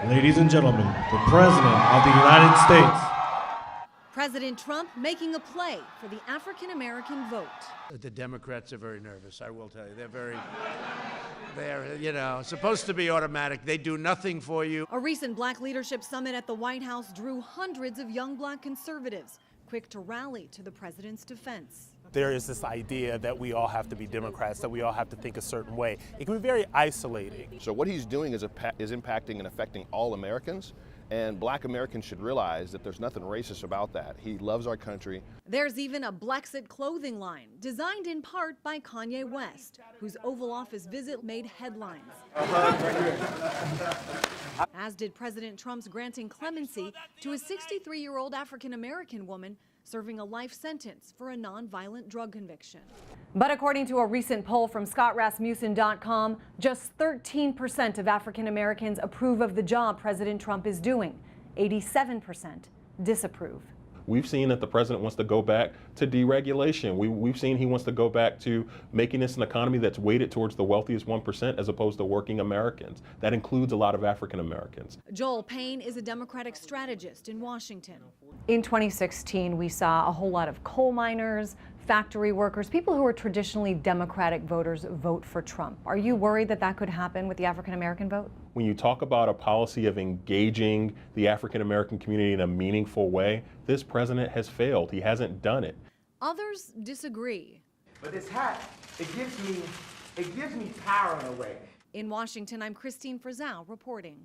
Ladies and gentlemen, the President of the United States. President Trump making a play for the African American vote. The Democrats are very nervous, I will tell you. They're supposed to be automatic. They do nothing for you. A recent Black Leadership Summit at the White House drew hundreds of young Black conservatives, quick to rally to the president's defense. There is this idea that we all have to be Democrats, that we all have to think a certain way. It can be very isolating. So what he's doing is impacting and affecting all Americans, and Black Americans should realize that there's nothing racist about that. He loves our country. There's even a blexit clothing line, designed in part by Kanye West, whose Oval Office visit made headlines. As did President Trump's granting clemency to a 63-year-old African-American woman serving a life sentence for a nonviolent drug conviction. But according to a recent poll from ScottRasmussen.com, just 13% of African Americans approve of the job President Trump is doing. 87% disapprove. We've seen that the president wants to go back to deregulation. We've seen he wants to go back to making this an economy that's weighted towards the wealthiest 1% as opposed to working Americans. That includes a lot of African Americans. Joel Payne is a Democratic strategist in Washington. In 2016, we saw a whole lot of coal miners, factory workers, people who are traditionally Democratic voters vote for Trump. Are you worried that that could happen with the African American vote? When you talk about a policy of engaging the African American community in a meaningful way, this president has failed. He hasn't done it. Others disagree. But this hat, it gives me power in a way. In Washington, I'm Christine Frizzell reporting.